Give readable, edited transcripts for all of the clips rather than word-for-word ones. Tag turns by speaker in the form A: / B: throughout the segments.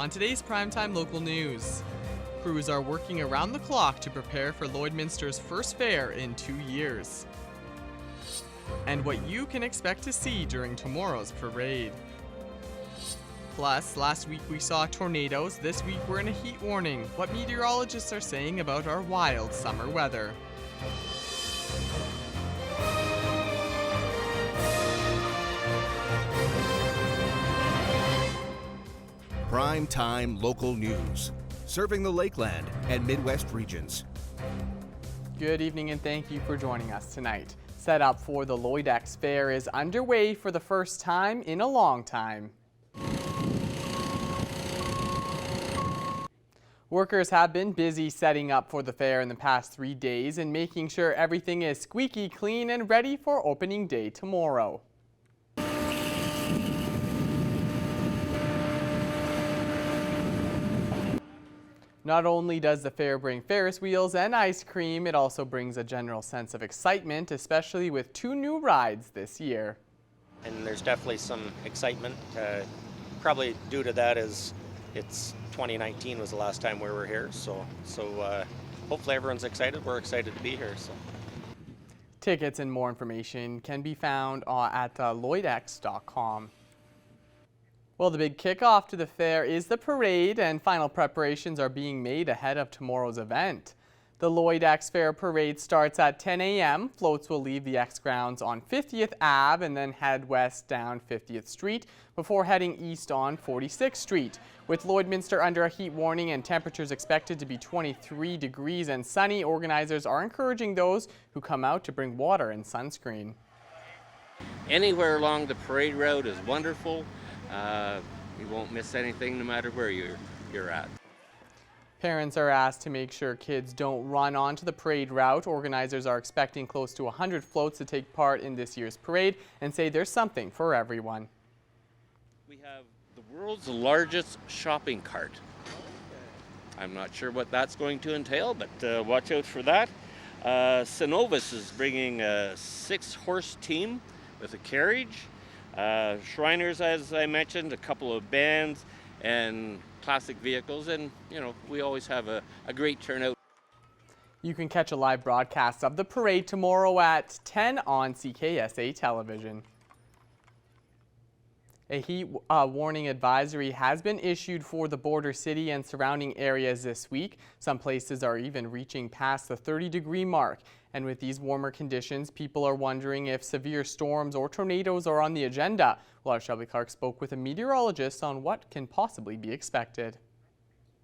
A: On today's Primetime Local News, crews are working around the clock to prepare for Lloydminster's first fair in 2 years. And what you can expect to see during tomorrow's parade. Plus, last week we saw tornadoes, this week we're in a heat warning. What meteorologists are saying about our wild summer weather.
B: Primetime Local News, serving the Lakeland and Midwest regions.
A: Good evening and thank you for joining us tonight. Set up for the Lloydex Fair is underway for the first time in a long time. Workers have been busy setting up for the fair in the past 3 days and making sure everything is squeaky clean and ready for opening day tomorrow. Not only does the fair bring Ferris wheels and ice cream, it also brings a general sense of excitement, especially with 2 new rides this year.
C: And there's definitely some excitement. Probably due to that is it's 2019 was the last time we were here, so hopefully everyone's excited. We're excited to be here. So
A: tickets and more information can be found at lloydex.com. Well, the big kickoff to the fair is the parade, and final preparations are being made ahead of tomorrow's event. The Lloydex Fair Parade starts at 10 a.m. Floats will leave the X grounds on 50th Ave and then head west down 50th Street before heading east on 46th Street. With Lloydminster under a heat warning and temperatures expected to be 23 degrees and sunny, organizers are encouraging those who come out to bring water and sunscreen.
D: Anywhere along the parade route is wonderful. You won't miss anything no matter where you're at.
A: Parents are asked to make sure kids don't run onto the parade route. Organizers are expecting close to 100 floats to take part in this year's parade and say there's something for everyone.
D: We have the world's largest shopping cart. I'm not sure what that's going to entail, but watch out for that. Synovus is bringing a 6-horse team with a carriage. Shriners, as I mentioned, a couple of bands and classic vehicles, and we always have a great turnout.
A: You can catch a live broadcast of the parade tomorrow at 10 on CKSA television. A heat warning advisory has been issued for the border city and surrounding areas this week. Some places are even reaching past the 30-degree mark. And with these warmer conditions, people are wondering if severe storms or tornadoes are on the agenda. Well, our Shelby Clark spoke with a meteorologist on what can possibly be expected.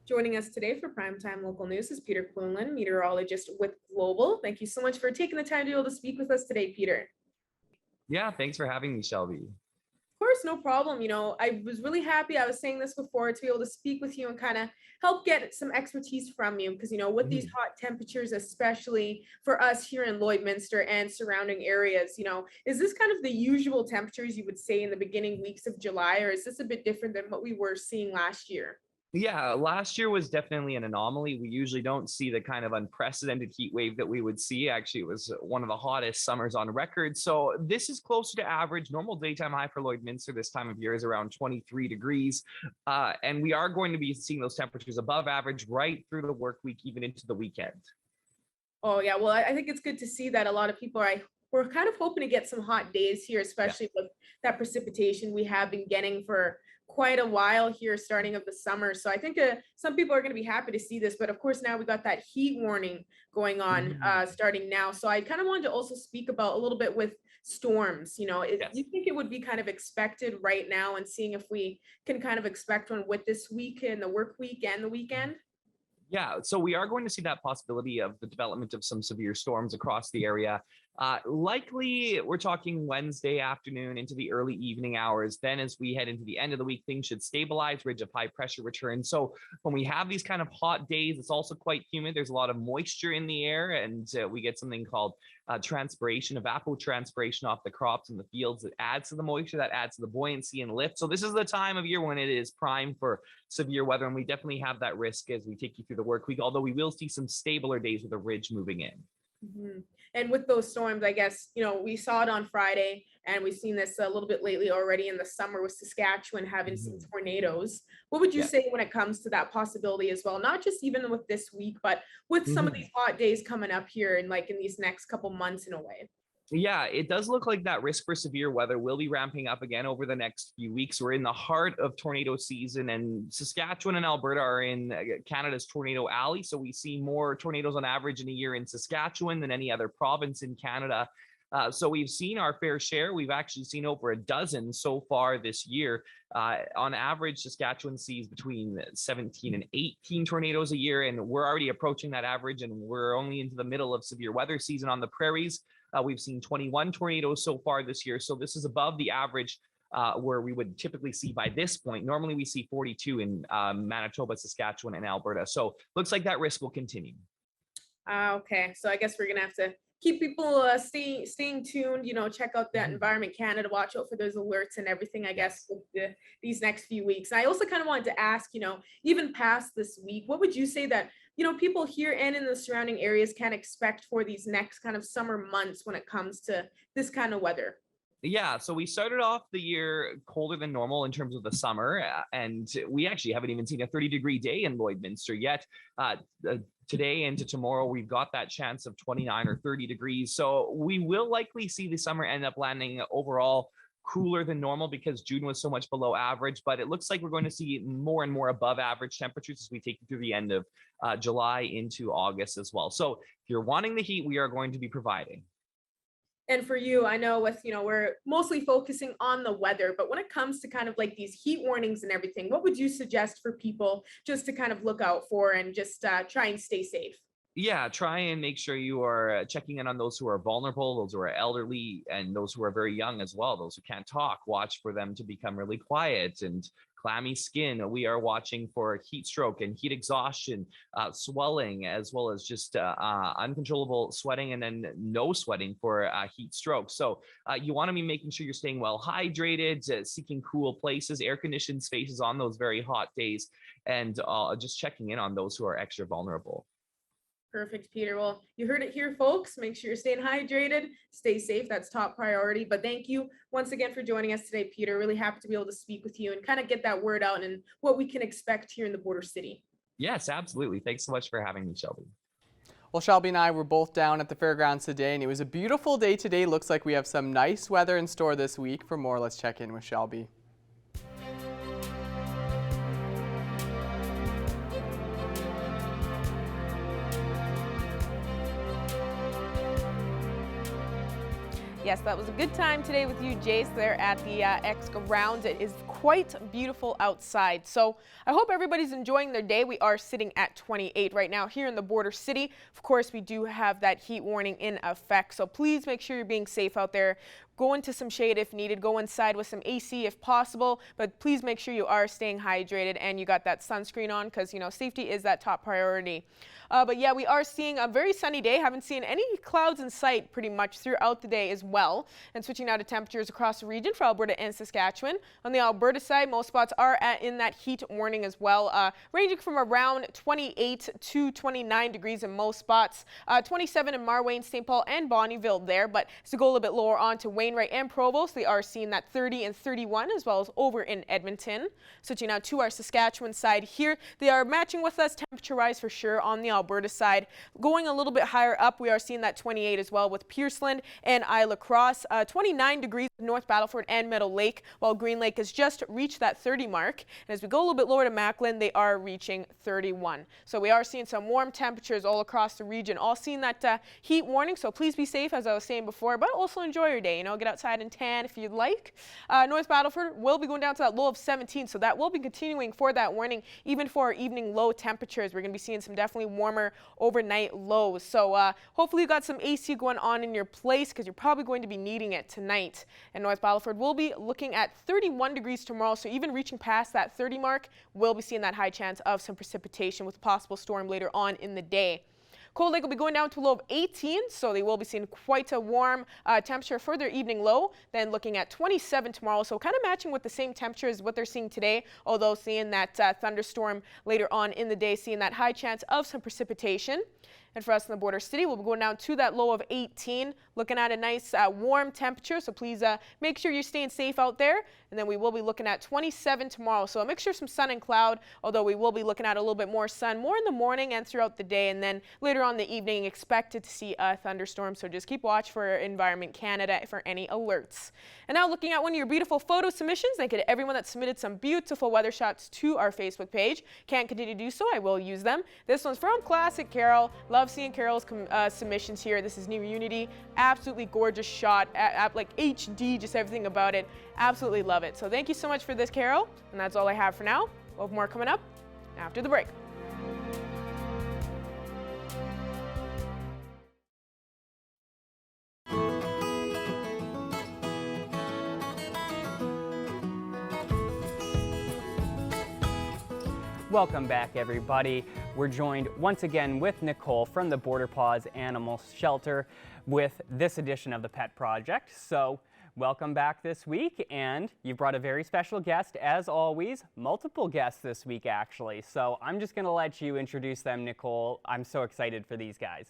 E: Joining us today for Primetime Local News is Peter Quinlan, meteorologist with Global. Thank you so much for taking the time to be able to speak with us today, Peter.
F: Yeah, thanks for having me, Shelby.
E: Of course, no problem. I was really happy, I was saying this before, to be able to speak with you and kind of help get some expertise from you, because with these hot temperatures, especially for us here in Lloydminster and surrounding areas, is this kind of the usual temperatures you would say in the beginning weeks of July, or is this a bit different than what we were seeing last year?
F: Yeah, last year was definitely an anomaly. We usually don't see the kind of unprecedented heat wave that we would see. Actually, it was one of the hottest summers on record. So this is closer to average. Normal daytime high for Lloydminster this time of year is around 23 degrees. And we are going to be seeing those temperatures above average right through the work week, even into the weekend.
E: Oh, yeah. Well, I think it's good to see that a lot of people we're kind of hoping to get some hot days here, especially with that precipitation we have been getting for quite a while here starting of the summer. So I think some people are going to be happy to see this, but of course now we got that heat warning going on starting now. So I kind of wanted to also speak about a little bit with storms. You think it would be kind of expected right now, and seeing if we can kind of expect one with this week and the work week and the weekend?
F: Yeah, so we are going to see that possibility of the development of some severe storms across the area. Likely, we're talking Wednesday afternoon into the early evening hours. Then as we head into the end of the week, things should stabilize, ridge of high pressure return. So when we have these kind of hot days, it's also quite humid. There's a lot of moisture in the air, and we get something called transpiration, evapotranspiration off the crops and the fields that adds to the moisture, that adds to the buoyancy and lift. So this is the time of year when it is prime for severe weather, and we definitely have that risk as we take you through the work week, although we will see some stabler days with a ridge moving in.
E: And with those storms, I guess, we saw it on Friday, and we've seen this a little bit lately already in the summer with Saskatchewan having some tornadoes. What would you
F: Yeah.
E: say when it comes to that possibility as well? Not just even with this week, but with some of these hot days coming up here and like in these next couple months in a way.
F: Yeah, it does look like that risk for severe weather will be ramping up again over the next few weeks. We're in the heart of tornado season, and Saskatchewan and Alberta are in Canada's tornado alley. So we see more tornadoes on average in a year in Saskatchewan than any other province in Canada. So we've seen our fair share. We've actually seen over a dozen so far this year. On average, Saskatchewan sees between 17 and 18 tornadoes a year, and we're already approaching that average, and we're only into the middle of severe weather season on the prairies. We've seen 21 tornadoes so far this year. So this is above the average where we would typically see by this point. Normally we see 42 in Manitoba, Saskatchewan, and Alberta. So looks like that risk will continue.
E: Okay, so I guess we're gonna have to keep people staying tuned, check out that Environment Canada, watch out for those alerts and everything, I guess, with these next few weeks. And I also kind of wanted to ask, even past this week, what would you say that, people here and in the surrounding areas can expect for these next kind of summer months when it comes to this kind of weather?
F: Yeah, so we started off the year colder than normal in terms of the summer, and we actually haven't even seen a 30-degree day in Lloydminster yet. Today into tomorrow, we've got that chance of 29 or 30 degrees. So we will likely see the summer end up landing overall cooler than normal because June was so much below average, but it looks like we're going to see more and more above average temperatures as we take you through the end of July into August as well. So if you're wanting the heat, we are going to be providing.
E: And for you, I know we're mostly focusing on the weather, but when it comes to kind of like these heat warnings and everything, what would you suggest for people just to kind of look out for and just try and stay safe?
F: Yeah, try and make sure you are checking in on those who are vulnerable, those who are elderly, and those who are very young as well, those who can't talk. Watch for them to become really quiet and clammy skin. We are watching for heat stroke and heat exhaustion, swelling, as well as just uncontrollable sweating and then no sweating for heat stroke. So you want to be making sure you're staying well hydrated, seeking cool places, air-conditioned spaces on those very hot days, and just checking in on those who are extra vulnerable.
E: Perfect, Peter. Well, you heard it here, folks. Make sure you're staying hydrated, stay safe. That's top priority. But thank you once again for joining us today, Peter. Really happy to be able to speak with you and kind of get that word out and what we can expect here in the border city.
F: Yes, absolutely. Thanks so much for having me, Shelby.
A: Well, Shelby and I were both down at the fairgrounds today, and it was a beautiful day today. Looks like we have some nice weather in store this week. For more, let's check in with Shelby.
E: Yes, that was a good time today with you, Jace, there at the X grounds. It is quite beautiful outside. So I hope everybody's enjoying their day. We are sitting at 28 right now here in the border city. Of course, we do have that heat warning in effect. So please make sure you're being safe out there. Go into some shade if needed. Go inside with some AC if possible. But please make sure you are staying hydrated and you got that sunscreen on because, safety is that top priority. But yeah, we are seeing a very sunny day. Haven't seen any clouds in sight pretty much throughout the day as well. And switching now to temperatures across the region for Alberta and Saskatchewan. On the Alberta side, most spots are in that heat warning as well, ranging from around 28 to 29 degrees in most spots. 27 in Marwayne, St. Paul, and Bonnyville there. But as we go a little bit lower on to Wainwright and Provost, they are seeing that 30 and 31 as well as over in Edmonton. Switching now to our Saskatchewan side here, they are matching with us temperature-wise for sure on the Alberta side. Going a little bit higher up, we are seeing that 28 as well with Pearceland and Isla Cross. 29 degrees with North Battleford and Meadow Lake, while Green Lake has just reached that 30 mark. And as we go a little bit lower to Macklin, they are reaching 31. So we are seeing some warm temperatures all across the region, all seeing that heat warning. So please be safe, as I was saying before, but also enjoy your day. Get outside and tan if you'd like. North Battleford will be going down to that low of 17, so that will be continuing for that warning, even for our evening low temperatures. We're going to be seeing some definitely warmer overnight lows. So hopefully you got some AC going on in your place because you're probably going to be needing it tonight. And North Battleford will be looking at 31 degrees tomorrow, so even reaching past that 30 mark, we'll be seeing that high chance of some precipitation with a possible storm later on in the day. Cold Lake will be going down to a low of 18, so they will be seeing quite a warm temperature for their evening low. Then looking at 27 tomorrow, so kind of matching with the same temperature as what they're seeing today, although seeing that thunderstorm later on in the day, seeing that high chance of some precipitation. And for us in the border city, we'll be going down to that low of 18, looking at a nice warm temperature. So please make sure you're staying safe out there. And then we will be looking at 27 tomorrow. So a mixture of some sun and cloud, although we will be looking at a little bit more sun, more in the morning and throughout the day. And then later on in the evening, expected to see a thunderstorm. So just keep watch for Environment Canada for any alerts. And now looking at one of your beautiful photo submissions. Thank you to everyone that submitted some beautiful weather shots to our Facebook page. Can't continue to do so. I will use them. This one's from Classic Carol. Love seeing Carol's submissions here. This is New Unity. Absolutely gorgeous shot. Like HD, just everything about it. Absolutely love it. So thank you so much for this, Carol. And that's all I have for now. We'll have more coming up after the break.
G: Welcome back, everybody. We're joined once again with Nicole from the Border Paws Animal Shelter with this edition of the Pet Project. So welcome back this week, and you brought a very special guest, as always, multiple guests this week, actually. So I'm just going to let you introduce them, Nicole. I'm so excited for these guys.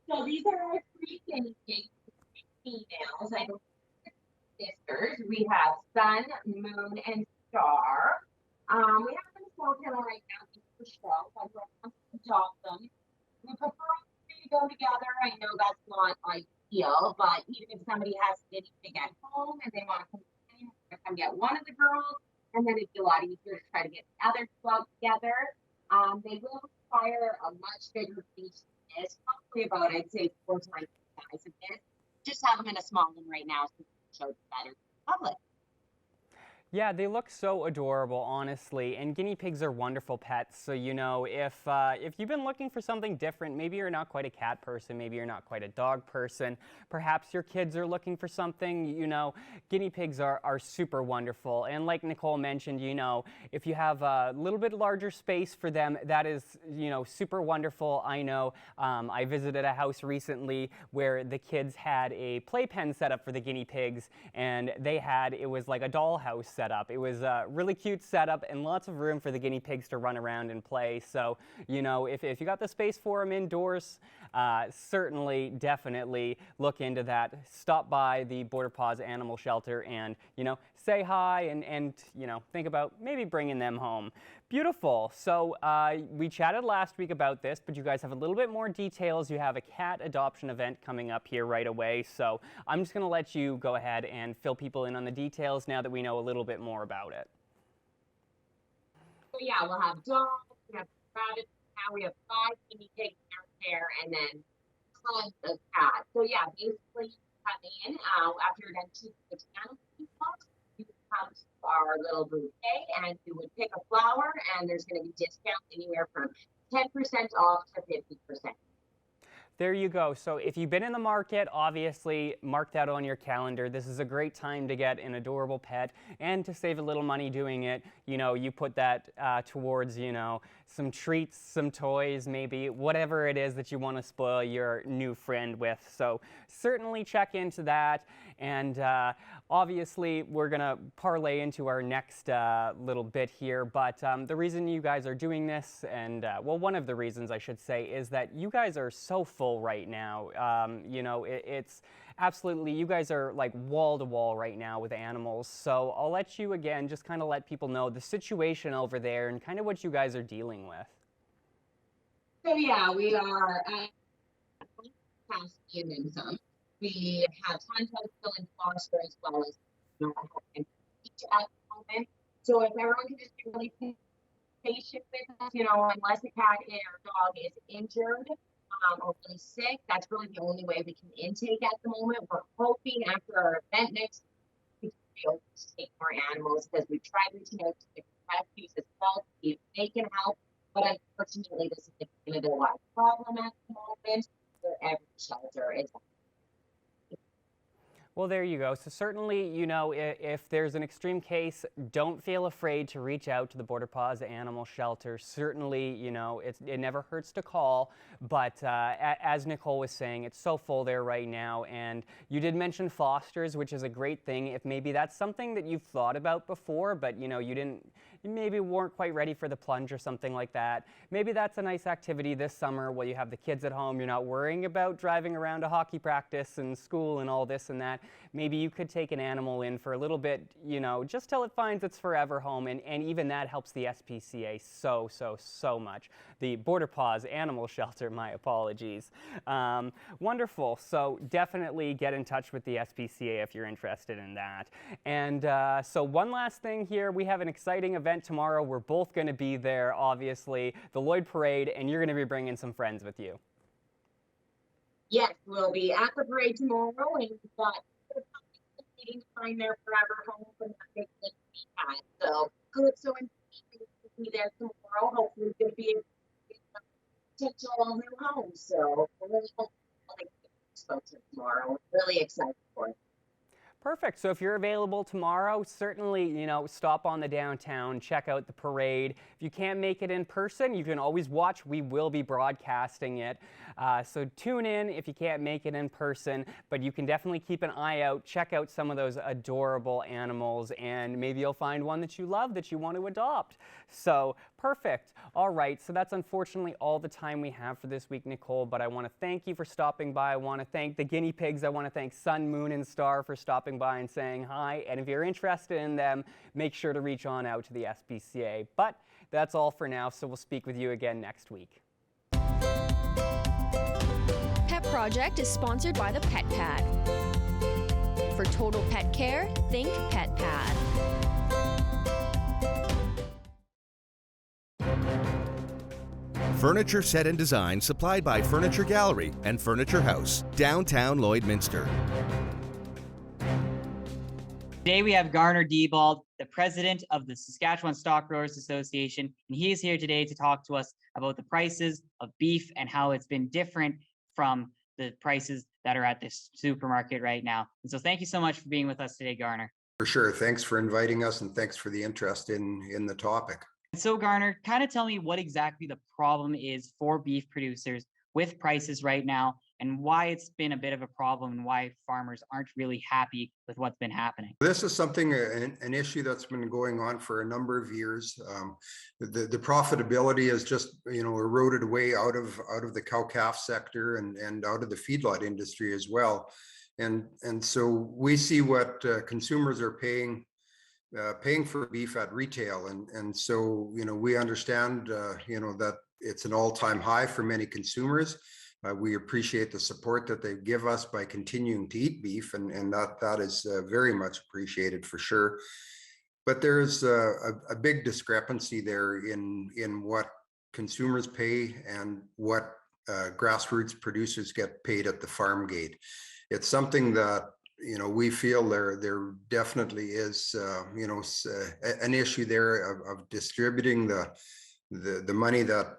H: So these are our 3 guinea pigs, females. I don't sisters. We have Sun, Moon, and Star. We have them in small kennel right now for show. I want to adopt them. We prefer all 3 to go together. I know that's not ideal, but even if somebody has a guinea pig at home and they want to come get one of the girls, and then it'd be a lot easier to try to get the other 2 out together. They will require a much bigger beach than this, probably about, I'd say, 4 times the size of this. Just have them in a small one right now so we can show it better to the public.
G: Yeah, they look so adorable, honestly, and guinea pigs are wonderful pets. So, you know, if you've been looking for something different, maybe you're not quite a cat person, maybe you're not quite a dog person, perhaps your kids are looking for something, you know, guinea pigs are super wonderful. And like Nicole mentioned, you know, if you have a little bit larger space for them, that is, you know, super wonderful. I know I visited a house recently where the kids had a playpen set up for the guinea pigs, and it was like a dollhouse set up. It was a really cute setup and lots of room for the guinea pigs to run around and play. So, you know, if you got the space for them indoors, certainly, definitely look into that. Stop by the Border Paws Animal Shelter and, you know, say hi and you know, think about maybe bringing them home. Beautiful. So we chatted last week about this, but you guys have a little bit more details. You have a cat adoption event coming up here right away. So I'm just going to let you go ahead and fill people in on the details now that we know a little bit more about it.
H: So yeah, we'll have dogs, we have rabbits, now we have 5 guinea pigs there, and then tons of cats. So yeah, basically you come in after you're done choosing the channel, you come to our little bouquet and you would pick a flower, and there's going to be discounts anywhere from 10% off to 50%.
G: There you go. So if you've been in the market, obviously mark that on your calendar. This is a great time to get an adorable pet and to save a little money doing it. You know, you put that towards, you know, some treats, some toys, maybe whatever it is that you want to spoil your new friend with. So certainly check into that. And obviously we're going to parlay into our next little bit here. But the reason you guys are doing this, and well, one of the reasons I should say, is that you guys are so full right now. You know, it's absolutely, you guys are like wall to wall right now with animals. So I'll let you again just kind of let people know the situation over there and kind of what you guys are dealing with.
H: So yeah, we are at capacity and then some. We have tons of fill and foster as well as each at the moment. So if everyone can just be really patient with us, you know, unless a cat or dog is injured or really sick, that's really the only way we can intake at the moment. We're hoping after our event next week, we can be able to take more animals, because we've tried reaching out to the rescues as well to see if they can help. But unfortunately, this is a Canada-wide problem at the moment for every shelter.
G: Well, there you go. So certainly, you know, if there's an extreme case, don't feel afraid to reach out to the Border Paws Animal Shelter. Certainly, you know, it never hurts to call. But as Nicole was saying, it's so full there right now. And you did mention fosters, which is a great thing. If maybe that's something that you've thought about before, but you know, you maybe weren't quite ready for the plunge or something like that. Maybe that's a nice activity this summer while you have the kids at home. You're not worrying about driving around to hockey practice and school and all this and that. Maybe you could take an animal in for a little bit, you know, just till it finds its forever home. And even that helps the SPCA so much. The Border Paws Animal Shelter, my apologies. Wonderful. So definitely get in touch with the SPCA if you're interested in that. And so one last thing here, we have an exciting event tomorrow. We're both going to be there, obviously, the Lloyd Parade, and you're going to be bringing some friends with you.
H: Yes, we'll be at the parade tomorrow, and we've got needing to find their forever home for that big time. So Calypso and Steve will be there tomorrow. Hopefully, it's going to be a potential new home. So we're really hoping folks tomorrow. Really excited for it.
G: Perfect. So if you're available tomorrow, certainly, you know, stop on the downtown, check out the parade. If you can't make it in person, you can always watch. We will be broadcasting it. So tune in if you can't make it in person, but you can definitely keep an eye out, check out some of those adorable animals, and maybe you'll find one that you love that you want to adopt. So perfect. All right. So that's unfortunately all the time we have for this week, Nicole, but I want to thank you for stopping by. I want to thank the guinea pigs. I want to thank Sun, Moon, and Star for stopping by and saying hi. And if you're interested in them, make sure to reach on out to the SPCA. But that's all for now, so we'll speak with you again next week.
I: Pet Project is sponsored by the Pet Pad. For total pet care, think Pet Pad.
B: Furniture set and design supplied by Furniture Gallery and Furniture House, downtown Lloydminster.
J: Today we have Garner Diebold, the president of the Saskatchewan Stock Growers Association, and he is here today to talk to us about the prices of beef and how it's been different from the prices that are at this supermarket right now. And so thank you so much for being with us today, Garner.
K: For sure. Thanks for inviting us, and thanks for the interest in the topic.
J: So Garner, kind of tell me what exactly the problem is for beef producers with prices right now, and why it's been a bit of a problem and why farmers aren't really happy with what's been happening.
K: This is something, an issue that's been going on for a number of years. The profitability is just, you know, eroded away out of the cow-calf sector and out of the feedlot industry as well. And so we see what consumers are paying for beef at retail. And so, you know, we understand, you know, that it's an all-time high for many consumers. We appreciate the support that they give us by continuing to eat beef, and that is very much appreciated for sure. But there's a big discrepancy there in what consumers pay and what grassroots producers get paid at the farm gate. It's something that, you know, we feel there definitely is, you know, an issue there of distributing the money that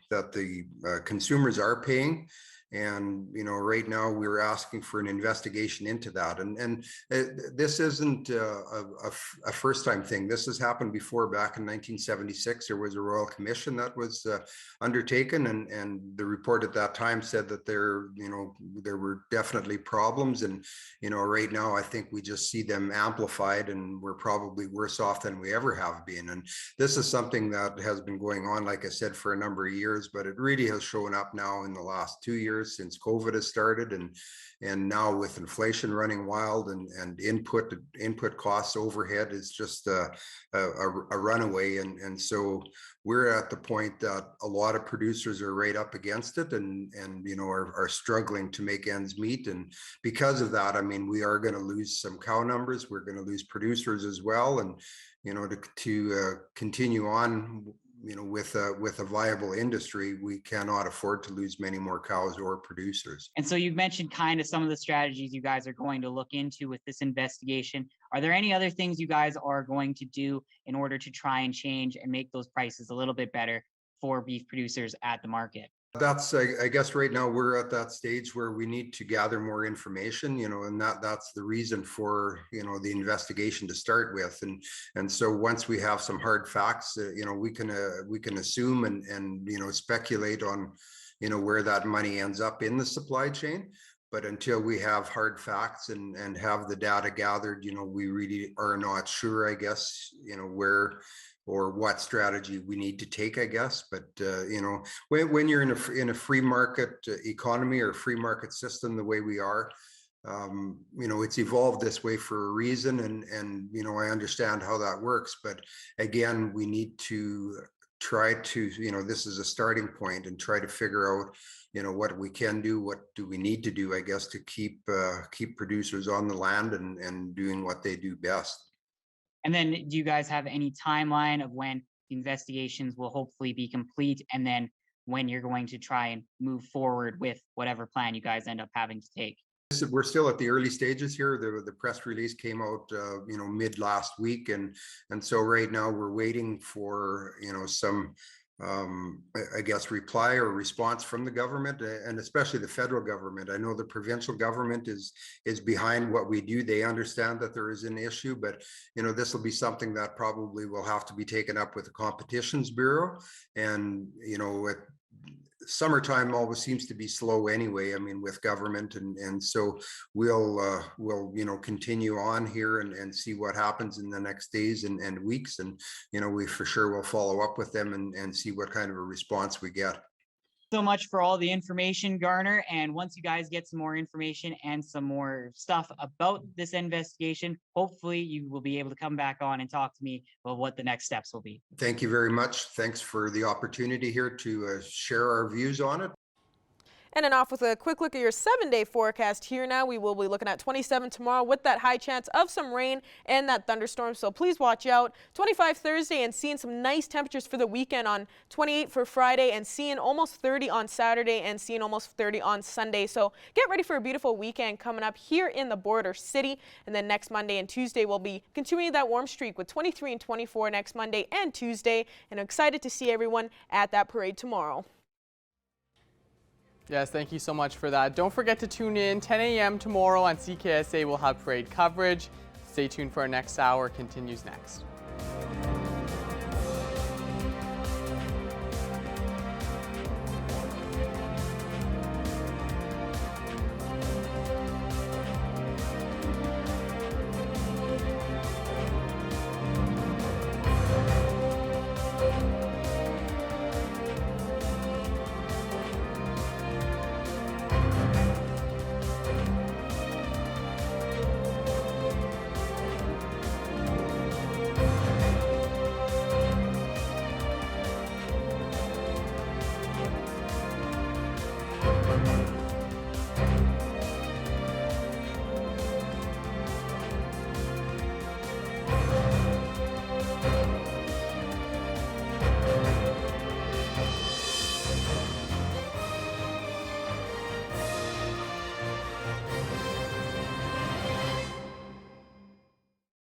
K: the consumers are paying. And, you know, right now we're asking for an investigation into that. And this isn't a first time thing. This has happened before. Back in 1976, there was a Royal Commission that was undertaken. And the report at that time said that there were definitely problems. And, you know, right now I think we just see them amplified, and we're probably worse off than we ever have been. And this is something that has been going on, like I said, for a number of years, but it really has shown up now in the last 2 years since COVID has started, and now with inflation running wild and input costs, overhead is just a runaway, and so we're at the point that a lot of producers are right up against it, and you know, are struggling to make ends meet. And because of that, I mean, we are going to lose some cow numbers. We're going to lose producers as well, and you know, to continue on, you know, with a viable industry, we cannot afford to lose many more cows or producers.
J: And so you've mentioned kind of some of the strategies you guys are going to look into with this investigation. Are there any other things you guys are going to do in order to try and change and make those prices a little bit better for beef producers at the market?
K: That's, I guess right now we're at that stage where we need to gather more information, and that's the reason for, the investigation to start with. And so once we have some hard facts, we can assume and speculate on, where that money ends up in the supply chain. But until we have hard facts and have the data gathered, we really are not sure, I guess, where or what strategy we need to take, I guess. But when you're in a free market economy or free market system, the way we are, it's evolved this way for a reason, and I understand how that works. But again, we need to try to, this is a starting point, and try to figure out, what we can do, what do we need to do, I guess, to keep producers on the land and doing what they do best.
J: And then do you guys have any timeline of when the investigations will hopefully be complete, and then when you're going to try and move forward with whatever plan you guys end up having to take?
K: We're still at the early stages here. The press release came out, mid last week, and so right now we're waiting for some I guess reply or response from the government, and especially the federal government. I know the provincial government is behind what we do. They understand that there is an issue, but this will be something that probably will have to be taken up with the Competitions Bureau. And summertime always seems to be slow anyway, I mean, with government, and so we'll continue on here and see what happens in the next days and weeks, and we for sure will follow up with them and see what kind of a response we get.
J: So much for all the information, Garner. And once you guys get some more information and some more stuff about this investigation, hopefully you will be able to come back on and talk to me about what the next steps will be.
K: Thank you very much. Thanks for the opportunity here to share our views on it.
L: And then off with a quick look at your 7-day forecast here now. We will be looking at 27 tomorrow with that high chance of some rain and that thunderstorm, so please watch out. 25 Thursday, and seeing some nice temperatures for the weekend on 28 for Friday, and seeing almost 30 on Saturday, and seeing almost 30 on Sunday. So get ready for a beautiful weekend coming up here in the border city. And then next Monday and Tuesday we'll be continuing that warm streak with 23 and 24 next Monday and Tuesday. And I'm excited to see everyone at that parade tomorrow.
A: Yes, thank you so much for that. Don't forget to tune in 10 a.m. tomorrow on CKSA. We'll have parade coverage. Stay tuned for our next hour. Continues next.